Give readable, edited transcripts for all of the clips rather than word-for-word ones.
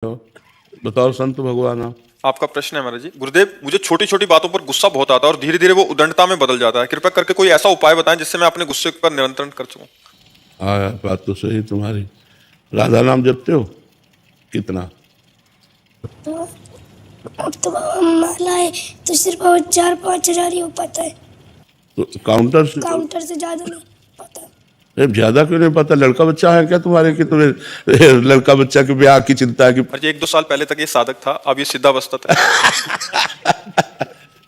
तो बताओ संत भगवान आप। आपका प्रश्न है महाराज जी। गुरुदेव, मुझे छोटी छोटी बातों पर गुस्सा बहुत आता है और धीरे धीरे वो उद्दंडता में बदल जाता है। कृपया करके कोई ऐसा उपाय बताएं जिससे मैं अपने गुस्से पर नियंत्रण कर सकूं। हाँ यार, बात तो सही है तुम्हारी। राधा नाम जपते हो कितना? तो अब तो माला है तो सिर्फ 4-5 हज़ार ही हो पाता है। तो काउंटर से ज्यादा नहीं पता। ज्यादा क्यों नहीं पता? लड़का बच्चा है क्या तुम्हारे कि तुम्हें लड़का बच्चा के ब्याह की चिंता है कि? महाराज जी, 1-2 साल पहले तक ये साधक था, अब ये सिद्धावस्था है।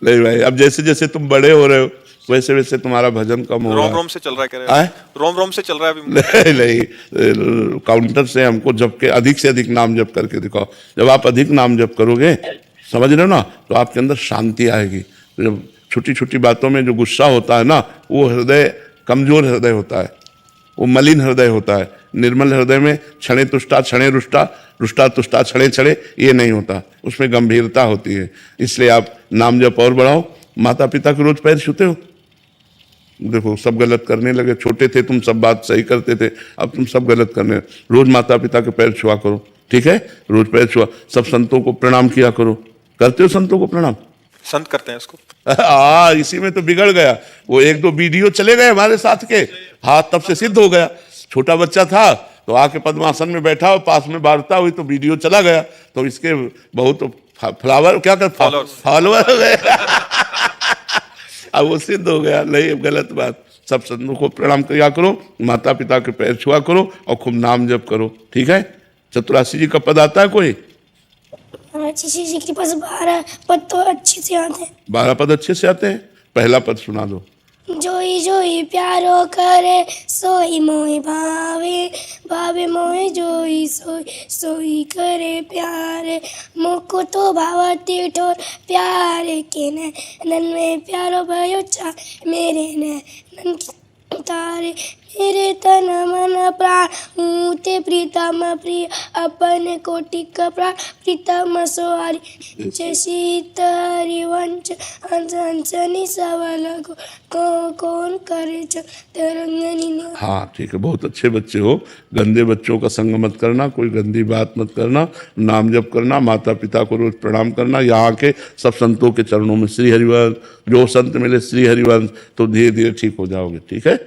नहीं भाई, अब जैसे जैसे तुम बड़े हो रहे हो वैसे वैसे तुम्हारा भजन कम हो रहा रोम है। रोम से चल रहा है, कह रहे आए? हैं। रोम रोम से चल रहा है अभी। नहीं नहीं, काउंटर से हमको जप के अधिक से अधिक नाम जप करके दिखाओ। जब आप अधिक नाम जप करोगे, समझ रहे हो ना, तो आपके अंदर शांति आएगी। तो जब छोटी छोटी बातों में जो गुस्सा होता है ना, वो हृदय कमजोर हृदय होता है, वो मलिन हृदय होता है। निर्मल हृदय में क्षणे तुष्टा क्षणे रुष्टा, रुष्टा तुष्टा क्षणे क्षणे, ये नहीं होता, उसमें गंभीरता होती है। इसलिए आप नाम जप और बढ़ाओ। माता पिता के रोज पैर छूते हो? देखो सब गलत करने लगे। छोटे थे तुम सब बात सही करते थे, अब तुम सब गलत करने। रोज माता पिता के पैर छुआ करो, ठीक है? रोज पैर छुआ। सब संतों को प्रणाम किया करो। करते हो संतों को प्रणाम? संत करते हैं इसको। इसी में तो बिगड़ गया। वो 1-2 वीडियो चले गए हमारे साथ के, हाथ तब से सिद्ध हो गया। छोटा बच्चा था तो आके पद्मासन में बैठा और पास में वार्ता हुई तो वीडियो चला गया। तो इसके बहुत फ्लावर क्या कर फॉलोअर हो गए। अब वो सिद्ध हो गया। नहीं, गलत बात। सब संतों को प्रणाम किया करो, माता पिता के पैर छुआ करो और खूब नाम जप करो, ठीक है? चतुरासी जी का पद आता है कोई? अच्छी जी के पास 12 पद तो अच्छे से आते हैं। 12 पद अच्छे से आते हैं। पहला पद सुना दो। जोई जोई प्यारो करे सोई मोहि भावे, भावे मोहि जोई सोई सोई करे प्यारे। मोको तो भावती ठोर प्यारे के नैनन में प्यारो भयो चा मेरे नैनन तारे। मेरे तन मन प्राण हूँ ते प्रीतम प्रिय, अपन कोटि का प्राण प्रीतम सोहारी। जय सीतारी वंश हंस हंसनी सवल कौन करे तरंगनी। हाँ ठीक है, बहुत अच्छे बच्चे हो। गंदे बच्चों का संग मत करना, कोई गंदी बात मत करना, नाम जप करना, माता पिता को रोज प्रणाम करना। यहाँ के सब संतों के चरणों में श्री हरिवंश, जो संत मिले श्री हरिवंश, तो धीरे धीरे ठीक हो जाओगे, ठीक है?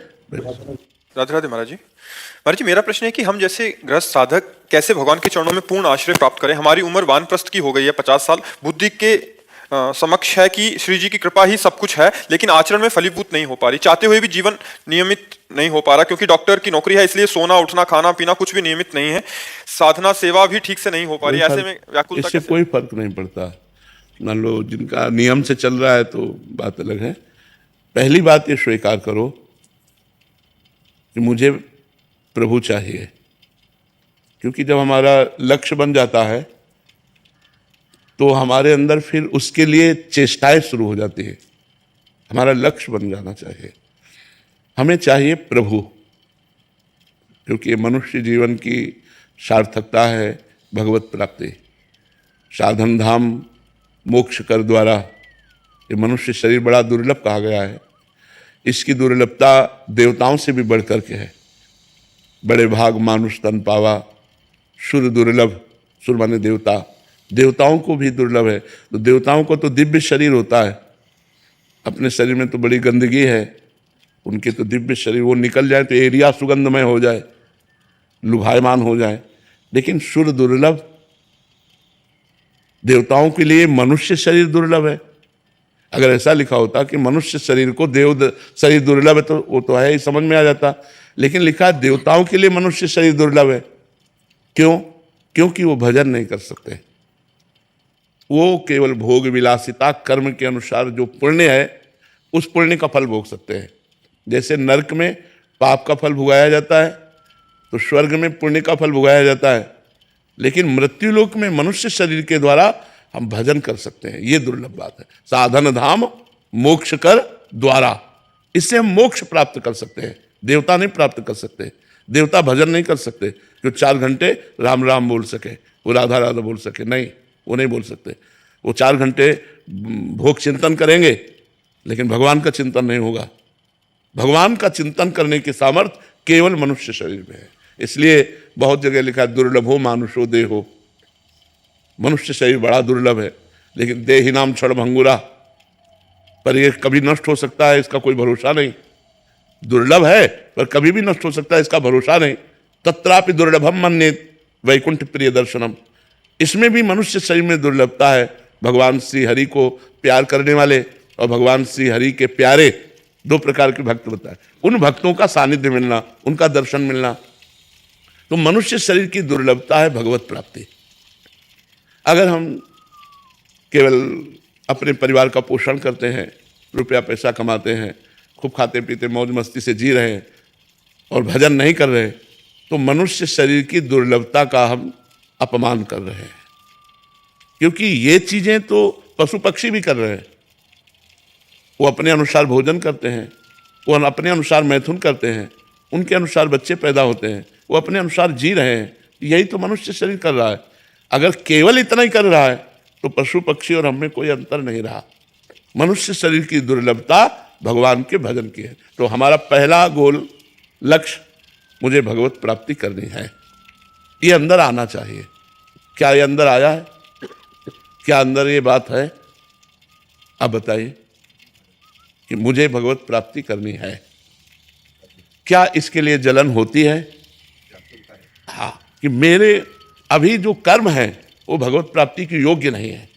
राधे राधे महाराज जी। महाराज जी, मेरा प्रश्न है कि हम जैसे गृहस्थ साधक कैसे भगवान के चरणों में पूर्ण आश्रय प्राप्त करें। हमारी उम्र वानप्रस्थ की हो गई है, 50 साल। बुद्धि के समक्ष है कि श्री जी की कृपा ही सब कुछ है, लेकिन आचरण में फलीभूत नहीं हो पा रही। चाहते हुए भी जीवन नियमित नहीं हो पा रहा, क्योंकि डॉक्टर की नौकरी है, इसलिए सोना उठना खाना पीना कुछ भी नियमित नहीं है। साधना सेवा भी ठीक से नहीं हो पा रही। ऐसे में व्याकुलता इससे कोई फर्क नहीं पड़ता। मान लो जिनका नियम से चल रहा है तो बात अलग है। पहली बात ये स्वीकार करो कि मुझे प्रभु चाहिए, क्योंकि जब हमारा लक्ष्य बन जाता है तो हमारे अंदर फिर उसके लिए चेष्टाएं शुरू हो जाती है। हमारा लक्ष्य बन जाना चाहिए। हमें चाहिए प्रभु, क्योंकि मनुष्य जीवन की सार्थकता है भगवत प्राप्ति। साधन धाम मोक्ष कर द्वारा, ये मनुष्य शरीर बड़ा दुर्लभ कहा गया है। इसकी दुर्लभता देवताओं से भी बढ़ कर के है। बड़े भाग मानुष तन पावा, सुर दुर्लभ, सुर माने देवता, देवताओं को भी दुर्लभ है। तो देवताओं को तो दिव्य शरीर होता है, अपने शरीर में तो बड़ी गंदगी है। उनके तो दिव्य शरीर, वो निकल जाए तो एरिया सुगंधमय हो जाए, लुभायमान हो जाए। लेकिन सुर दुर्लभ, देवताओं के लिए मनुष्य शरीर दुर्लभ है। अगर ऐसा लिखा होता कि मनुष्य शरीर को देव शरीर दुर्लभ है तो वो तो है ही, समझ में आ जाता। लेकिन लिखा है देवताओं के लिए मनुष्य शरीर दुर्लभ है। क्यों? क्योंकि वो भजन नहीं कर सकते। वो केवल भोग विलासिता कर्म के अनुसार जो पुण्य है उस पुण्य का फल भोग सकते हैं। जैसे नरक में पाप का फल भुगाया जाता है तो स्वर्ग में पुण्य का फल भुगाया जाता है। लेकिन मृत्युलोक में मनुष्य शरीर के द्वारा हम भजन कर सकते हैं। ये दुर्लभ बात है। साधन धाम मोक्ष कर द्वारा, इससे हम मोक्ष प्राप्त कर सकते हैं। देवता नहीं प्राप्त कर सकते। देवता भजन नहीं कर सकते, जो 4 घंटे राम राम बोल सके, वो राधा राधा बोल सके, नहीं, वो नहीं बोल सकते। वो 4 घंटे भोग चिंतन करेंगे लेकिन भगवान का चिंतन नहीं होगा। भगवान का चिंतन करने की सामर्थ्य केवल मनुष्य शरीर में है। इसलिए बहुत जगह लिखा है दुर्लभो मानुषो देहो, मनुष्य शरीर बड़ा दुर्लभ है, लेकिन देहि नाम क्षण भंगुरा, पर ये कभी नष्ट हो सकता है, इसका कोई भरोसा नहीं। दुर्लभ है पर कभी भी नष्ट हो सकता है, इसका भरोसा नहीं। तत्रापि दुर्लभम मन्येत वैकुंठ प्रिय दर्शनम, इसमें भी मनुष्य शरीर में दुर्लभता है। भगवान श्री हरि को प्यार करने वाले और भगवान श्री हरि के प्यारे दो प्रकार के भक्त बताए, उन भक्तों का सानिध्य मिलना, उनका दर्शन मिलना। तो मनुष्य शरीर की दुर्लभता है भगवत प्राप्ति। अगर हम केवल अपने परिवार का पोषण करते हैं, रुपया पैसा कमाते हैं, खूब खाते पीते मौज मस्ती से जी रहे हैं और भजन नहीं कर रहे, तो मनुष्य शरीर की दुर्लभता का हम अपमान कर रहे हैं। क्योंकि ये चीजें तो पशु पक्षी भी कर रहे हैं, वो अपने अनुसार भोजन करते हैं, वो अपने अनुसार मैथुन करते हैं, उनके अनुसार बच्चे पैदा होते हैं, वो अपने अनुसार जी रहे हैं। यही तो मनुष्य शरीर कर रहा है। अगर केवल इतना ही कर रहा है तो पशु पक्षी और हम में कोई अंतर नहीं रहा। मनुष्य शरीर की दुर्लभता भगवान के भजन की है। तो हमारा पहला गोल लक्ष्य, मुझे भगवत प्राप्ति करनी है, ये अंदर आना चाहिए। क्या ये अंदर आया है? क्या अंदर ये बात है? आप बताइए कि मुझे भगवत प्राप्ति करनी है। क्या इसके लिए जलन होती है? हाँ, कि मेरे अभी जो कर्म है वो भगवत प्राप्ति के योग्य नहीं है,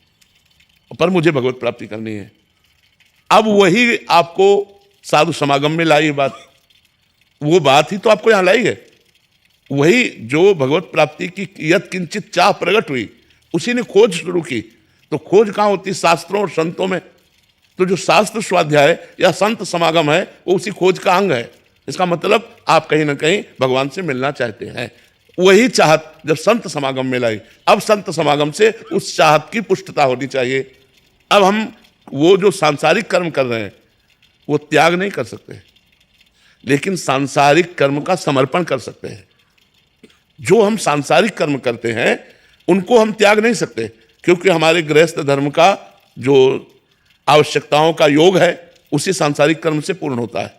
पर मुझे भगवत प्राप्ति करनी है। अब वही आपको साधु समागम में लाई बात, वो बात ही तो आपको यहां लाई है। वही जो भगवत प्राप्ति की यत किंचित चाह प्रकट हुई, उसी ने खोज शुरू की। तो खोज कहाँ होती? शास्त्रों और संतों में। तो जो शास्त्र स्वाध्याय या संत समागम है वो उसी खोज का अंग है। इसका मतलब आप कहीं ना कहीं भगवान से मिलना चाहते हैं। वही चाहत जब संत समागम में लाई, अब संत समागम से उस चाहत की पुष्टता होनी चाहिए। अब हम वो जो सांसारिक कर्म कर रहे हैं वो त्याग नहीं कर सकते, लेकिन सांसारिक कर्म का समर्पण कर सकते हैं। जो हम सांसारिक कर्म करते हैं उनको हम त्याग नहीं सकते, क्योंकि हमारे गृहस्थ धर्म का जो आवश्यकताओं का योग है उसी सांसारिक कर्म से पूर्ण होता है।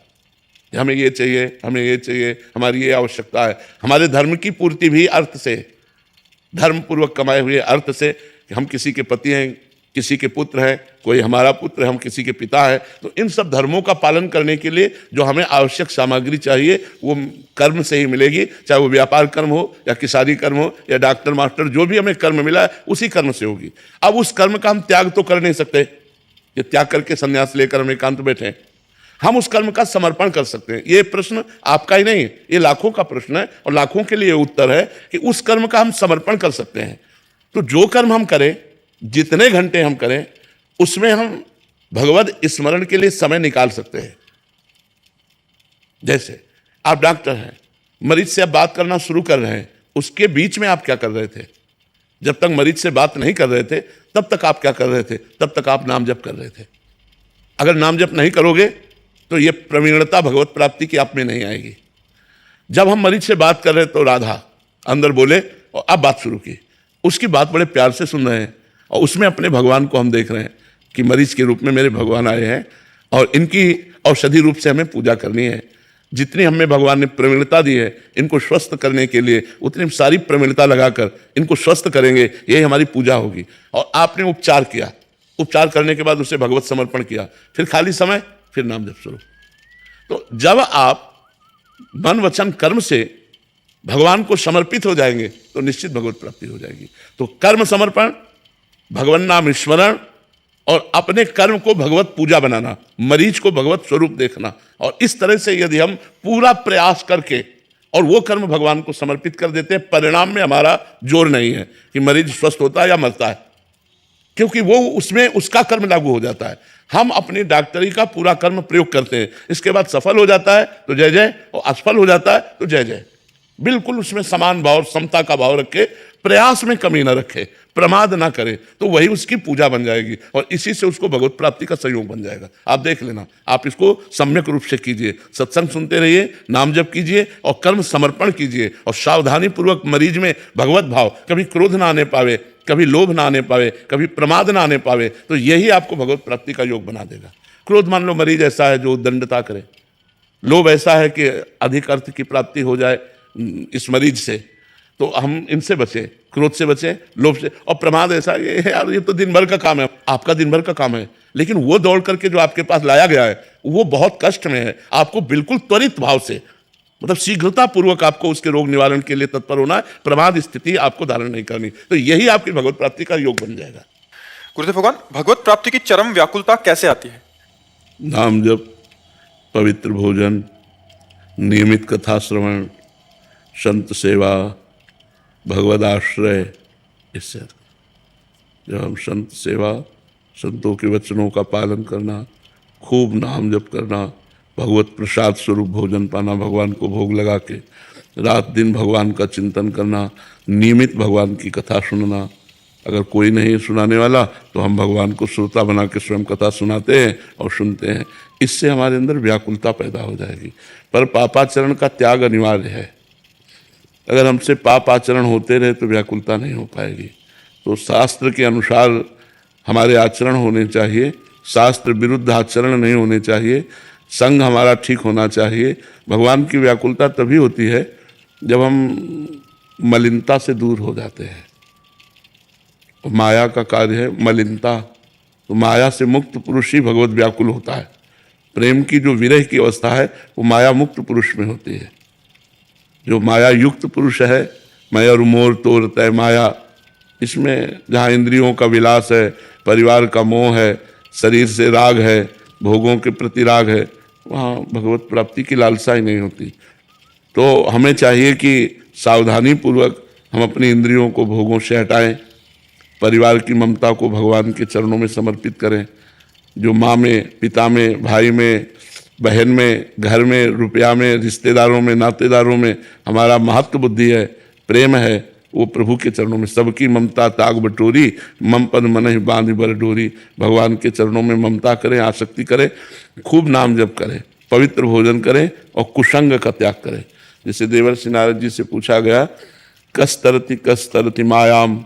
हमें ये चाहिए, हमें ये चाहिए, हमारी ये आवश्यकता है। हमारे धर्म की पूर्ति भी अर्थ से, धर्म पूर्वक कमाए हुए अर्थ से, कि हम किसी के पति हैं, किसी के पुत्र हैं, कोई हमारा पुत्र है, हम किसी के पिता है। तो इन सब धर्मों का पालन करने के लिए जो हमें आवश्यक सामग्री चाहिए वो कर्म से ही मिलेगी। चाहे वो व्यापार कर्म हो या किसानी कर्म हो या डॉक्टर मास्टर, जो भी हमें कर्म मिला है उसी कर्म से होगी। अब उस कर्म का हम त्याग तो कर नहीं सकते, ये त्याग करके संन्यास लेकर हम एकांत बैठे। हम उस कर्म का समर्पण कर सकते हैं। ये प्रश्न आपका ही नहीं है, ये लाखों का प्रश्न है और लाखों के लिए उत्तर है कि उस कर्म का हम समर्पण कर सकते हैं। तो जो कर्म हम करें, जितने घंटे हम करें, उसमें हम भगवत स्मरण के लिए समय निकाल सकते हैं। जैसे आप डॉक्टर हैं, मरीज से आप बात करना शुरू कर रहे हैं, उसके बीच में आप क्या कर रहे थे? जब तक मरीज से बात नहीं कर रहे थे तब तक आप क्या कर रहे थे? तब तक आप नाम जप कर रहे थे। अगर नाम जप नहीं करोगे तो ये प्रवीणता भगवत प्राप्ति की आप में नहीं आएगी। जब हम मरीज से बात कर रहे तो राधा अंदर बोले और अब बात शुरू की, उसकी बात बड़े प्यार से सुन रहे हैं और उसमें अपने भगवान को हम देख रहे हैं कि मरीज के रूप में मेरे भगवान आए हैं और इनकी औषधि रूप से हमें पूजा करनी है। जितनी हमें भगवान ने प्रवीणता दी है इनको स्वस्थ करने के लिए, उतनी सारी प्रवीणता लगाकर इनको स्वस्थ करेंगे, यही हमारी पूजा होगी। और आपने उपचार किया, उपचार करने के बाद उसे भगवत समर्पण किया, फिर खाली समय, फिर नाम जप शुरू। तो जब आप मन वचन कर्म से भगवान को समर्पित हो जाएंगे तो निश्चित भगवत प्राप्ति हो जाएगी। तो कर्म समर्पण, भगवान नाम स्मरण और अपने कर्म को भगवत पूजा बनाना, मरीज को भगवत स्वरूप देखना। और इस तरह से यदि हम पूरा प्रयास करके और वो कर्म भगवान को समर्पित कर देते हैं, परिणाम में हमारा जोर नहीं है कि मरीज स्वस्थ होता है या मरता है, क्योंकि वो उसमें उसका कर्म लागू हो जाता है। हम अपनी डॉक्टरी का पूरा कर्म प्रयोग करते हैं, इसके बाद सफल हो जाता है तो जय जय, और असफल हो जाता है तो जय जय। बिल्कुल उसमें समान भाव, समता का भाव रखे, प्रयास में कमी न रखे, प्रमाद ना करे, तो वही उसकी पूजा बन जाएगी और इसी से उसको भगवत प्राप्ति का संयोग बन जाएगा। आप देख लेना, आप इसको सम्यक रूप से कीजिए, सत्संग सुनते रहिए, नाम जप कीजिए और कर्म समर्पण कीजिए। और सावधानी पूर्वक मरीज में भगवत भाव, कभी क्रोध ना आने पावे, कभी लोभ ना आने पावे, कभी प्रमाद ना आने पावे, तो यही आपको भगवत प्राप्ति का योग बना देगा। क्रोध मान लो मरीज ऐसा है जो दंडता करे, लोभ ऐसा है कि अधिक अर्थ की प्राप्ति हो जाए इस मरीज से, तो हम इनसे बचें, क्रोध से बचें, लोभ से। और प्रमाद ऐसा ये है यार, ये तो दिन भर का काम है, आपका दिन भर का काम है, लेकिन वो दौड़ करके जो आपके पास लाया गया है वो बहुत कष्ट में है। आपको बिल्कुल त्वरित भाव से, मतलब शीघ्रता पूर्वक आपको उसके रोग निवारण के लिए तत्पर होना है। प्रमाद स्थिति आपको धारण नहीं करनी, तो यही आपकी भगवत प्राप्ति का योग बन जाएगा। गुरुदेव भगवान, भगवत प्राप्ति की चरम व्याकुलता कैसे आती है? नाम जप, पवित्र भोजन, नियमित कथा श्रवण, संत सेवा, भगवद आश्रय, इससे जब हम संत सेवा, संतों के वचनों का पालन करना, खूब नाम जप करना, भगवत प्रसाद स्वरूप भोजन पाना, भगवान को भोग लगा के रात दिन भगवान का चिंतन करना, नियमित भगवान की कथा सुनना। अगर कोई नहीं सुनाने वाला तो हम भगवान को श्रोता बना के स्वयं कथा सुनाते हैं और सुनते हैं। इससे हमारे अंदर व्याकुलता पैदा हो जाएगी। पर पापाचरण का त्याग अनिवार्य है। अगर हमसे पाप आचरण होते रहे तो व्याकुलता नहीं हो पाएगी। तो शास्त्र के अनुसार हमारे आचरण होने चाहिए, शास्त्र विरुद्ध आचरण नहीं होने चाहिए, संग हमारा ठीक होना चाहिए। भगवान की व्याकुलता तभी होती है जब हम मलिनता से दूर हो जाते हैं। माया का कार्य है मलिनता, तो माया से मुक्त पुरुष ही भगवत व्याकुल होता है। प्रेम की जो विरह की अवस्था है वो माया मुक्त पुरुष में होती है। जो माया युक्त पुरुष है, माया रुमोर तोर तय माया, इसमें जहाँ इंद्रियों का विलास है, परिवार का मोह है, शरीर से राग है, भोगों के प्रति राग है, वहाँ भगवत प्राप्ति की लालसा ही नहीं होती। तो हमें चाहिए कि सावधानी पूर्वक हम अपनी इंद्रियों को भोगों से हटाएं, परिवार की ममता को भगवान के चरणों में समर्पित करें। जो माँ में, पिता में, भाई में, बहन में, घर में, रुपया में, रिश्तेदारों में, नातेदारों में हमारा महत्व बुद्धि है, प्रेम है, वो प्रभु के चरणों में सबकी ममता ताग बटोरी, मम पद मनहि बांधि बर डोरी। भगवान के चरणों में ममता करें, आसक्ति करें, खूब नाम जप करें, पवित्र भोजन करें और कुसंग का त्याग करें। जैसे देवर्षि नारद जी से पूछा गया, कस तरति मायाम,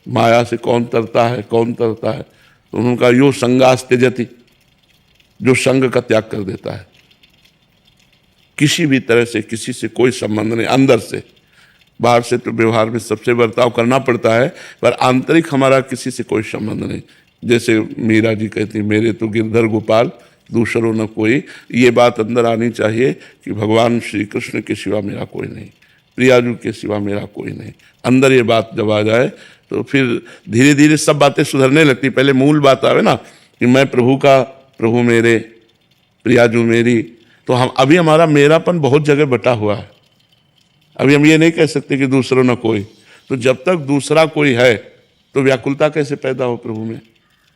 माया से कौन तरता है, कौन तरता है? तो उन्होंने कहा यो संगास त्यजति, जो संग का त्याग कर देता है। किसी भी तरह से किसी से कोई संबंध नहीं, अंदर से। बाहर से तो व्यवहार में सबसे बर्ताव करना पड़ता है, पर आंतरिक हमारा किसी से कोई संबंध नहीं। जैसे मीरा जी कहती, मेरे तो गिरधर गोपाल दूसरों न कोई। ये बात अंदर आनी चाहिए कि भगवान श्री कृष्ण के सिवा मेरा कोई नहीं, प्रियाजू के सिवा मेरा कोई नहीं। अंदर ये बात जब आ जाए तो फिर धीरे धीरे सब बातें सुधरने लगती। पहले मूल बात आवे ना कि मैं प्रभु का, प्रभु मेरे, प्रियाजू मेरी। तो हम अभी हमारा मेरापन बहुत जगह बटा हुआ है। अभी हम ये नहीं कह सकते कि दूसरों न कोई। तो जब तक दूसरा कोई है तो व्याकुलता कैसे पैदा हो प्रभु में?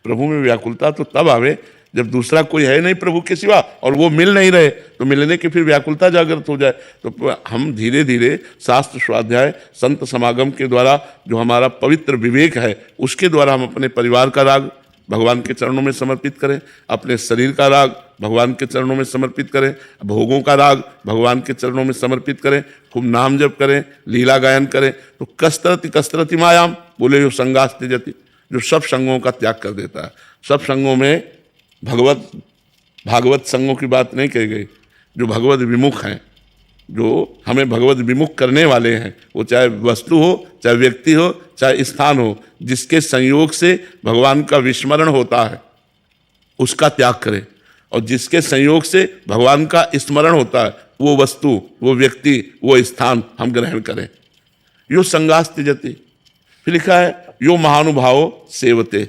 प्रभु में व्याकुलता तो तब आवे जब दूसरा कोई है नहीं प्रभु के सिवा और वो मिल नहीं रहे, तो मिलने की फिर व्याकुलता जागृत हो जाए। तो हम धीरे धीरे शास्त्र स्वाध्याय, संत समागम के द्वारा जो हमारा पवित्र विवेक है उसके द्वारा हम अपने परिवार का राग भगवान के चरणों में समर्पित करें, अपने शरीर का राग भगवान के चरणों में समर्पित करें, भोगों का राग भगवान के चरणों में समर्पित करें, खूब नाम जप करें, लीला गायन करें। तो कसरति मायाम बोले जो संगास त्यजति, जो सब संगों का त्याग कर देता है। सब संगों में भागवत संगों की बात नहीं कही गई। जो भगवत विमुख हैं, जो हमें भगवत विमुख करने वाले हैं, वो चाहे वस्तु हो, चाहे व्यक्ति हो, चाहे स्थान हो, जिसके संयोग से भगवान का विस्मरण होता है उसका त्याग करें, और जिसके संयोग से भगवान का स्मरण होता है वो वस्तु, वो व्यक्ति, वो स्थान हम ग्रहण करें। यो संगास त्यजति। फिर लिखा है यो महानुभावो सेवते,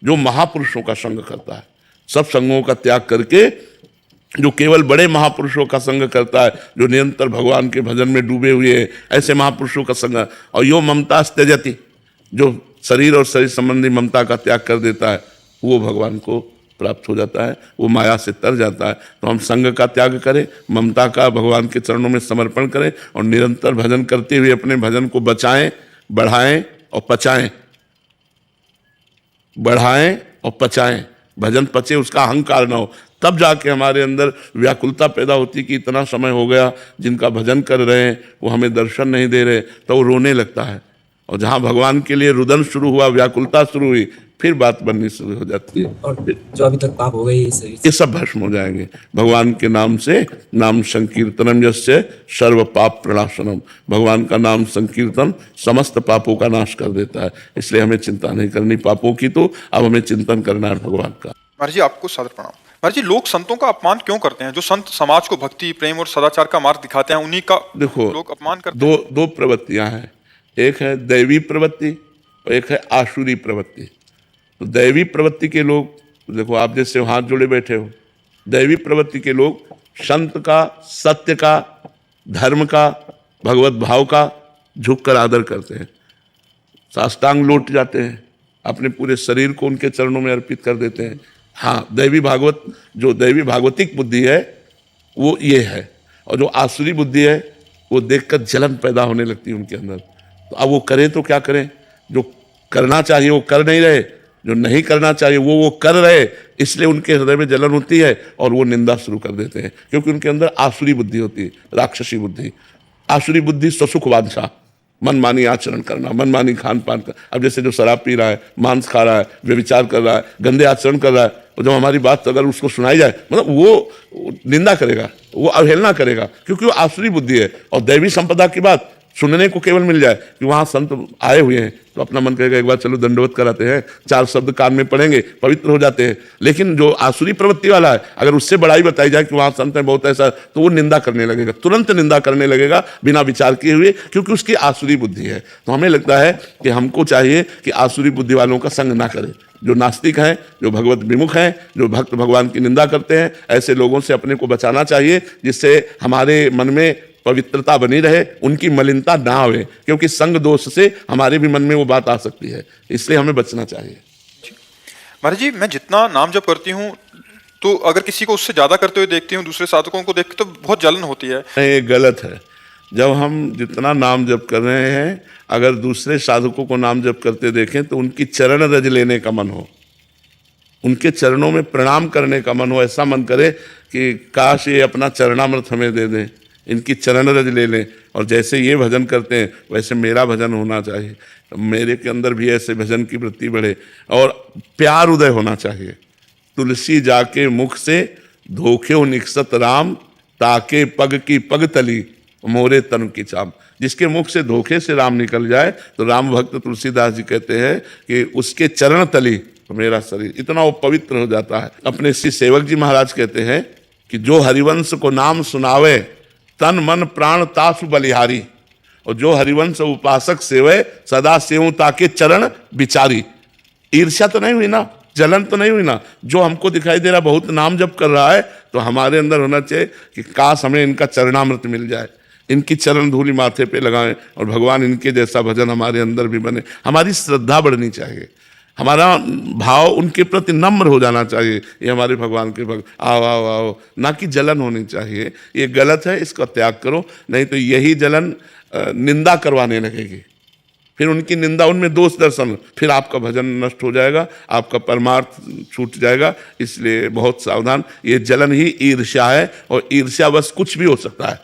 जो महापुरुषों का संग करता है। सब संगों का त्याग करके जो केवल बड़े महापुरुषों का संग करता है, जो निरंतर भगवान के भजन में डूबे हुए हैं, ऐसे महापुरुषों का संग। और यो ममता त्यजति, जो शरीर और शरीर संबंधी ममता का त्याग कर देता है, वो भगवान को प्राप्त हो जाता है, वो माया से तर जाता है। तो हम संग का त्याग करें, ममता का भगवान के चरणों में समर्पण करें और निरंतर भजन करते हुए अपने भजन को बचाएं, बढ़ाएं और पचाएं। बढ़ाएं और पचाएं, भजन पचे, उसका अहंकार ना हो। तब जाके हमारे अंदर व्याकुलता पैदा होती कि इतना समय हो गया जिनका भजन कर रहे हैं वो हमें दर्शन नहीं दे रहे, तो वो रोने लगता है। और जहाँ भगवान के लिए रुदन शुरू हुआ, व्याकुलता शुरू हुई, फिर बात बननी शुरू हो जाती है। और जो अभी तक पाप हो गए ये सब भस्म हो जाएंगे भगवान के नाम से। नाम संकीर्तनम यस्य सर्व पाप प्रणाशनम। भगवान का नाम संकीर्तन समस्त पापों का नाश कर देता है। इसलिए हमें चिंता नहीं करनी पापों की, तो अब हमें चिंतन करना है भगवान का। महाराज जी आपको सादर प्रणाम। महाराज जी लोग संतों का अपमान क्यों करते हैं? जो संत समाज को भक्ति प्रेम और सदाचार का मार्ग दिखाते हैं उन्हीं का देखो लोग अपमान करते हैं। दो प्रवृत्तियां हैं, एक है दैवी प्रवृत्ति और एक है आसुरी प्रवृत्ति। तो दैवी प्रवृत्ति के लोग देखो, आप जैसे हाथ जोड़े बैठे हो, दैवी प्रवृत्ति के लोग संत का, सत्य का, धर्म का, भगवत भाव का झुककर आदर करते हैं, साष्टांग लौट जाते हैं, अपने पूरे शरीर को उनके चरणों में अर्पित कर देते हैं। हाँ, दैवी भागवतिक बुद्धि है वो ये है, और जो आसुरी बुद्धि है वो देखकर जलन पैदा होने लगती है उनके अंदर। तो अब वो करें तो क्या करें? जो करना चाहिए वो कर नहीं रहे, जो नहीं करना चाहिए वो कर रहे, इसलिए उनके हृदय में जलन होती है और वो निंदा शुरू कर देते हैं, क्योंकि उनके अंदर आसुरी बुद्धि होती है, राक्षसी बुद्धि। आसुरी बुद्धि स्वसुख वांछा, मनमानी आचरण करना, मनमानी खान पान का। अब जैसे जो शराब पी रहा है, मांस खा रहा है, व्यभिचार कर रहा है, गंदे आचरण कर रहा है, और जब हमारी बात अगर उसको सुनाई जाए, मतलब वो निंदा करेगा, वो अवहेलना करेगा, क्योंकि वो आसुरी बुद्धि है। और दैवी संपदा की बात सुनने को केवल मिल जाए कि वहाँ संत आए हुए हैं, तो अपना मन कहेगा एक बार चलो दंडवत कराते हैं, 4 शब्द कान में पढ़ेंगे, पवित्र हो जाते हैं। लेकिन जो आसुरी प्रवृत्ति वाला है, अगर उससे बड़ाई बताई जाए कि वहाँ संत है बहुत ऐसा, तो वो निंदा करने लगेगा, तुरंत निंदा करने लगेगा बिना विचार किए हुए, क्योंकि उसकी आसुरी बुद्धि है। तो हमें लगता है कि हमको चाहिए कि आसुरी बुद्धि वालों का संग ना करें। जो नास्तिक हैं, जो भगवत विमुख हैं, जो भक्त भगवान की निंदा करते हैं, ऐसे लोगों से अपने को बचाना चाहिए, जिससे हमारे मन में पवित्रता बनी रहे, उनकी मलिनता ना आवे, क्योंकि संग दोष से हमारे भी मन में वो बात आ सकती है, इसलिए हमें बचना चाहिए। महाराज जी मैं जितना नाम जप करती हूँ, तो अगर किसी को उससे ज्यादा करते हुए देखती हूँ, दूसरे साधकों को देख तो बहुत जलन होती है। नहीं, ये गलत है। जब हम जितना नाम जप कर रहे हैं, अगर दूसरे साधकों को नाम जप करते देखें तो उनकी चरण रज लेने का मन हो, उनके चरणों में प्रणाम करने का मन हो, ऐसा मन करे कि काश ये अपना चरणामृत हमें दे दें, इनकी चरण रज ले लें, और जैसे ये भजन करते हैं वैसे मेरा भजन होना चाहिए, मेरे के अंदर भी ऐसे भजन की वृत्ति बढ़े, और प्यार उदय होना चाहिए। तुलसी जाके मुख से धोखे निकसत राम, ताके पग की पग तली मोरे तन की चाम। जिसके मुख से धोखे से राम निकल जाए, तो राम भक्त तुलसीदास जी कहते हैं कि उसके चरण तली मेरा शरीर, इतना वो पवित्र हो जाता है। अपने श्री सेवक जी महाराज कहते हैं कि जो हरिवंश को नाम सुनावे, तन मन प्राण तासु बलिहारी, और जो हरिवंश उपासक सेवे, सदा सेवु ताके चरण बिचारी। ईर्ष्या तो नहीं हुई ना, जलन तो नहीं हुई ना? जो हमको दिखाई दे रहा बहुत नाम जप कर रहा है, तो हमारे अंदर होना चाहिए कि काश हमें इनका चरणामृत मिल जाए, इनकी चरण धूलि माथे पे लगाएं, और भगवान इनके जैसा भजन हमारे अंदर भी बने। हमारी श्रद्धा बढ़नी चाहिए, हमारा भाव उनके प्रति नम्र हो जाना चाहिए। ये हमारे भगवान के भक्त आओ आओ आओ, ना कि जलन होनी चाहिए। ये गलत है, इसका त्याग करो, नहीं तो यही जलन निंदा करवाने लगेगी, फिर उनकी निंदा, उनमें दोष दर्शन, फिर आपका भजन नष्ट हो जाएगा, आपका परमार्थ छूट जाएगा। इसलिए बहुत सावधान। ये जलन ही ईर्ष्या है, और ईर्ष्या बस कुछ भी हो सकता है।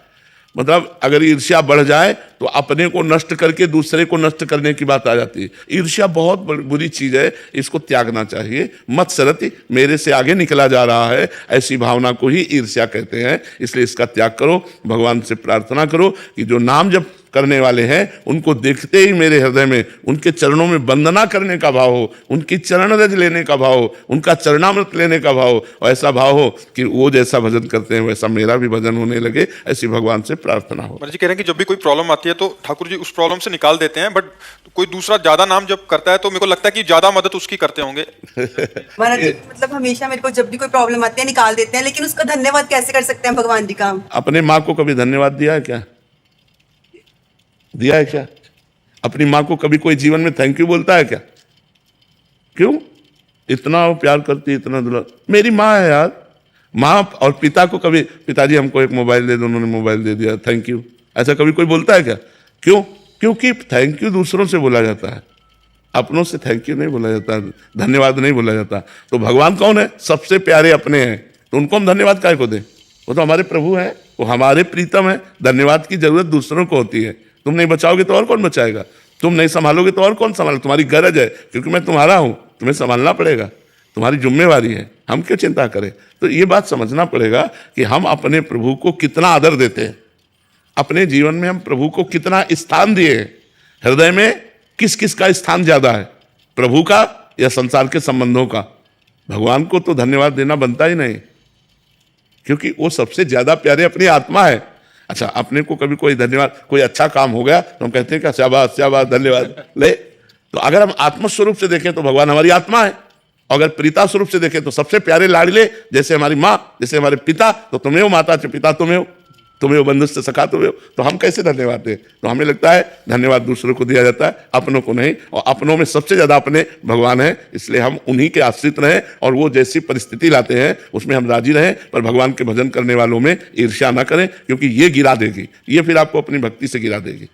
मतलब अगर ईर्ष्या बढ़ जाए तो अपने को नष्ट करके दूसरे को नष्ट करने की बात आ जाती है। ईर्ष्या बहुत बुरी चीज है, इसको त्यागना चाहिए। मत सरति, मेरे से आगे निकला जा रहा है, ऐसी भावना को ही ईर्ष्या कहते हैं। इसलिए इसका त्याग करो, भगवान से प्रार्थना करो कि जो नाम जप करने वाले हैं उनको देखते ही मेरे हृदय में उनके चरणों में वंदना करने का भाव हो, उनकी चरण रज लेने का भाव हो, उनका चरणामृत लेने का भाव हो, और ऐसा भाव हो कि वो जैसा भजन करते हैं वैसा मेरा भी भजन होने लगे। ऐसी भगवान से प्रार्थना हो। महाराज जी कह रहे हैं कि जब भी कोई प्रॉब्लम आती है तो ठाकुर जी उस प्रॉब्लम से निकाल देते हैं, बट कोई दूसरा ज्यादा नाम जब करता है तो मेरे को लगता है कि ज्यादा मदद उसकी करते होंगे। महाराज जी मतलब हमेशा मेरे को जब भी कोई प्रॉब्लम आती है निकाल देते हैं, लेकिन उसका धन्यवाद कैसे कर सकते हैं भगवान जी का? अपने माँ को कभी धन्यवाद दिया है क्या? दिया है क्या? अपनी माँ को कभी कोई जीवन में थैंक यू बोलता है क्या? क्यों? इतना वो प्यार करती है, इतना दुला। मेरी माँ है यार। माँ और पिता को कभी, पिताजी हमको एक मोबाइल दे दो, उन्होंने मोबाइल दे दिया, थैंक यू, ऐसा कभी कोई बोलता है क्या? क्यों? क्योंकि थैंक यू दूसरों से बोला जाता है, अपनों से थैंक यू नहीं बोला जाता, धन्यवाद नहीं बोला जाता। तो भगवान कौन है? सबसे प्यारे अपने हैं, तो उनको हम धन्यवाद काहे को दें? वो तो हमारे प्रभु हैं, वो हमारे प्रीतम है। धन्यवाद की जरूरत दूसरों को होती है। तुम नहीं बचाओगे तो और कौन बचाएगा? तुम नहीं संभालोगे तो और कौन संभाले? तुम्हारी गरज है, क्योंकि मैं तुम्हारा हूं, तुम्हें संभालना पड़ेगा, तुम्हारी जिम्मेवारी है, हम क्यों चिंता करें। तो ये बात समझना पड़ेगा कि हम अपने प्रभु को कितना आदर देते हैं, अपने जीवन में हम प्रभु को कितना स्थान दिए हैं, हृदय में किस किस का स्थान ज्यादा है, प्रभु का या संसार के संबंधों का। भगवान को तो धन्यवाद देना बनता ही नहीं, क्योंकि वो सबसे ज्यादा प्यारे अपनी आत्मा है। अच्छा, अपने को कभी कोई धन्यवाद, कोई अच्छा काम हो गया तो हम कहते हैं कि शाबाश शाबाश धन्यवाद ले। तो अगर हम आत्म स्वरूप से देखें तो भगवान हमारी आत्मा है, अगर पिता स्वरूप से देखें तो सबसे प्यारे लाडले, जैसे हमारी माँ, जैसे हमारे पिता, तो तुम्हें हो माता च पिता तुम्हें हो, तुम्हें हो बंधुस्थ सखा तुम्हें हो। तो हम कैसे धन्यवाद दें। तो हमें लगता है धन्यवाद दूसरों को दिया जाता है, अपनों को नहीं, और अपनों में सबसे ज्यादा अपने भगवान हैं, इसलिए हम उन्हीं के आश्रित रहें और वो जैसी परिस्थिति लाते हैं उसमें हम राजी रहें। पर भगवान के भजन करने वालों में ईर्ष्या ना करें, क्योंकि ये गिरा देगी, ये फिर आपको अपनी भक्ति से गिरा देगी।